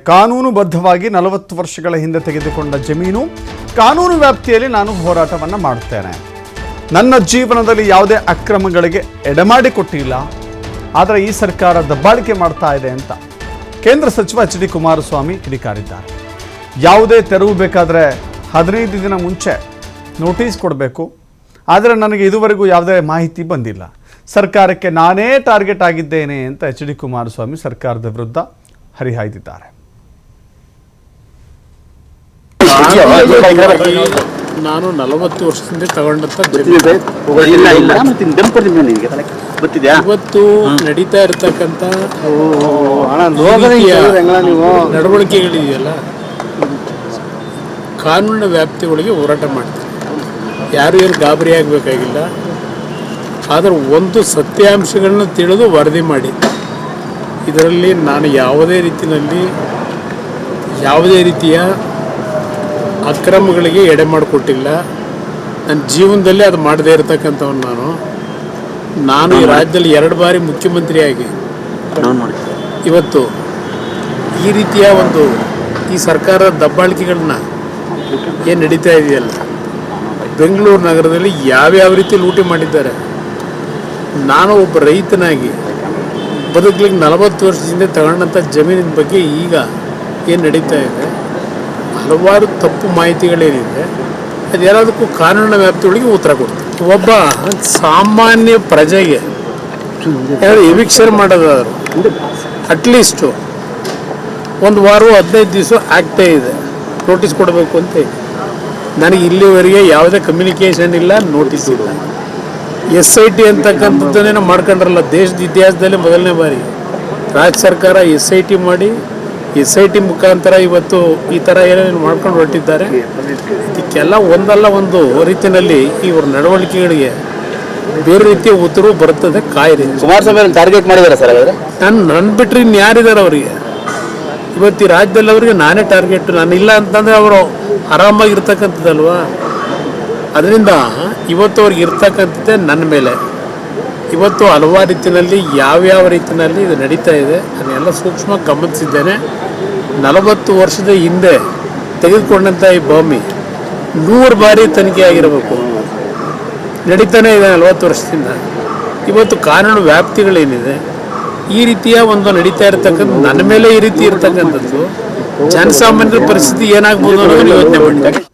ಕಾನೂನುಬದ್ಧವಾಗಿ 40 ವರ್ಷಗಳ ಹಿಂದೆ ತೆಗೆದುಕೊಂಡ ಜಮೀನು ಕಾನೂನು ವ್ಯಾಪ್ತಿಯಲ್ಲಿ ನಾನು ಹೋರಾಟವನ್ನು ಮಾಡುತ್ತೇನೆ. ನನ್ನ ಜೀವನದಲ್ಲಿ ಯಾವುದೇ ಅಕ್ರಮಗಳಿಗೆ ಎಡೆಮಾಡಿಕೊಟ್ಟಿಲ್ಲ, ಆದರೆ ಈ ಸರ್ಕಾರ ದಬ್ಬಾಳಿಕೆ ಮಾಡ್ತಾ ಇದೆ ಅಂತ ಕೇಂದ್ರ ಸಚಿವ ಎಚ್ ಡಿ ಕುಮಾರಸ್ವಾಮಿ ಕಿಡಿಕಾರಿದ್ದಾರೆ. ಯಾವುದೇ ತೆರವು ಬೇಕಾದರೆ 15 ದಿನ ಮುಂಚೆ ನೋಟಿಸ್ ಕೊಡಬೇಕು, ಆದರೆ ನನಗೆ ಇದುವರೆಗೂ ಯಾವುದೇ ಮಾಹಿತಿ ಬಂದಿಲ್ಲ. ಸರ್ಕಾರಕ್ಕೆ ನಾನೇ ಟಾರ್ಗೆಟ್ ಆಗಿದ್ದೇನೆ ಅಂತ ಎಚ್ ಡಿ ಕುಮಾರಸ್ವಾಮಿ ಸರ್ಕಾರದ ವಿರುದ್ಧ ಹರಿಹಾಯ್ದಿದ್ದಾರೆ. ನಾನು 40 ವರ್ಷದಿಂದ ತಗೊಂಡಂತ ಇವತ್ತು ನಡೀತಾ ಇರತಕ್ಕಂಥ ನಡವಳಿಕೆಗಳಿದೆಯಲ್ಲ, ಕಾನೂನಿನ ವ್ಯಾಪ್ತಿಗಳಿಗೆ ಹೋರಾಟ ಮಾಡ್ತಾರೆ. ಯಾರು ಏನು ಗಾಬರಿ ಆಗಬೇಕಾಗಿಲ್ಲ. ಆದರೆ ಒಂದು ಸತ್ಯಾಂಶಗಳನ್ನ ತಿಳಿದು ವರದಿ ಮಾಡಿ. ಇದರಲ್ಲಿ ನಾನು ಯಾವುದೇ ರೀತಿಯ ಅಕ್ರಮಗಳಿಗೆ ಎಡೆ ಮಾಡಿಕೊಟ್ಟಿಲ್ಲ. ನನ್ನ ಜೀವನದಲ್ಲಿ ಅದು ಮಾಡದೇ ಇರತಕ್ಕಂಥವನು ನಾನು ಈ ರಾಜ್ಯದಲ್ಲಿ 2 ಬಾರಿ ಮುಖ್ಯಮಂತ್ರಿಯಾಗಿ ಇವತ್ತು ಈ ರೀತಿಯ ಈ ಸರ್ಕಾರದ ದಬ್ಬಾಳಿಕೆಗಳನ್ನ ಏನು ನಡೀತಾ ಇದೆಯಲ್ಲ, ಬೆಂಗಳೂರು ನಗರದಲ್ಲಿ ಯಾವ್ಯಾವ ರೀತಿ ಲೂಟಿ ಮಾಡಿದ್ದಾರೆ. ನಾನು ಒಬ್ಬ ರೈತನಾಗಿ ಬದುಕಲಿಕ್ಕೆ 40 ವರ್ಷದಿಂದ ತಗೊಂಡಂಥ ಜಮೀನಿನ ಬಗ್ಗೆ ಈಗ ಏನು ನಡೀತಾ ಇದೆ, ಹಲವಾರು ತಪ್ಪು ಮಾಹಿತಿಗಳೇನಿದೆ, ಅದೆಲ್ಲದಕ್ಕೂ ಕಾನೂನಿನ ವ್ಯಾಪ್ತಿಯೊಳಗೆ ಉತ್ತರ ಕೊಡ್ತಾರೆ. ಒಬ್ಬ ಸಾಮಾನ್ಯ ಪ್ರಜೆಗೆ ಯಾರು ಎವಿಕ್ಷನ್ ಮಾಡೋದಾದ್ರು ಅಟ್ಲೀಸ್ಟು 1 ವಾರ 15 ದಿವಸ ಆಗ್ತಾ ಇದೆ, ನೋಟಿಸ್ ಕೊಡಬೇಕು ಅಂತ ಇದೆ. ನನಗೆ ಇಲ್ಲಿವರೆಗೆ ಯಾವುದೇ ಕಮ್ಯುನಿಕೇಷನ್ ಇಲ್ಲ, ನೋಟಿಸ್ ಇಲ್ಲ. SIT ಅಂತಕ್ಕಂಥದ್ದನ್ನೇನೋ ಮಾಡ್ಕೊಂಡ್ರಲ್ಲ, ದೇಶದ ಇತಿಹಾಸದಲ್ಲಿ ಮೊದಲನೇ ಬಾರಿ ರಾಜ್ಯ ಸರ್ಕಾರ SIT ಮಾಡಿ SIT ಮುಖಾಂತರ ಇವತ್ತು ಈ ಥರ ಏನೇನು ಮಾಡ್ಕೊಂಡು ಹೊರಟಿದ್ದಾರೆ. ಇದಕ್ಕೆಲ್ಲ ಒಂದಲ್ಲ ಒಂದು ರೀತಿಯಲ್ಲಿ ಇವ್ರ ನಡವಳಿಕೆಗಳಿಗೆ ಬೇರೆ ರೀತಿಯ ಉತ್ತರ ಬರ್ತದೆ. ಕಾಯಿದೆ ಕುಮಾರಸ್ವಾಮಿ ಟಾರ್ಗೆಟ್ ಮಾಡಿದ್ದಾರೆ ಸರ್. ನನ್ನ ಬಿಟ್ಟರೆ ಇನ್ಯಾರಿದ್ದಾರೆ ಅವರಿಗೆ? ಇವತ್ತು ಈ ರಾಜ್ಯದಲ್ಲಿ ಅವರಿಗೆ ನಾನೇ ಟಾರ್ಗೆಟ್. ನಾನು ಇಲ್ಲ ಅಂತಂದರೆ ಅವರು ಆರಾಮಾಗಿರ್ತಕ್ಕಂಥದ್ದಲ್ವಾ. ಅದರಿಂದ ಇವತ್ತು ಅವ್ರಿಗೆ ಇರ್ತಕ್ಕಂಥದ್ದೇ ನನ್ನ ಮೇಲೆ. ಇವತ್ತು ಹಲವಾರು ರೀತಿಯಲ್ಲಿ ಯಾವ್ಯಾವ ರೀತಿಯಲ್ಲಿ ಇದು ನಡೀತಾ ಇದೆ ಅದನ್ನೆಲ್ಲ ಸೂಕ್ಷ್ಮ ಗಮನಿಸಿದ್ದೇನೆ. 40 ವರ್ಷದ ಹಿಂದೆ ತೆಗೆದುಕೊಂಡಂಥ ಈ ಭೂಮಿ 100 ಬಾರಿ ತನಿಖೆ ಆಗಿರಬೇಕು. ನಡೀತಾನೆ ಇದೆ 40 ವರ್ಷದಿಂದ. ಇವತ್ತು ಕಾನೂನು ವ್ಯಾಪ್ತಿಗಳೇನಿದೆ, ಈ ರೀತಿಯ ನಡೀತಾ ಇರತಕ್ಕಂಥ ನನ್ನ ಮೇಲೆ ಈ ರೀತಿ ಇರ್ತಕ್ಕಂಥದ್ದು ಜನಸಾಮಾನ್ಯರ ಪರಿಸ್ಥಿತಿ ಏನಾಗ್ಬೋದು ಅನ್ನೋದನ್ನು ಯೋಚನೆ ಮಾಡಿ.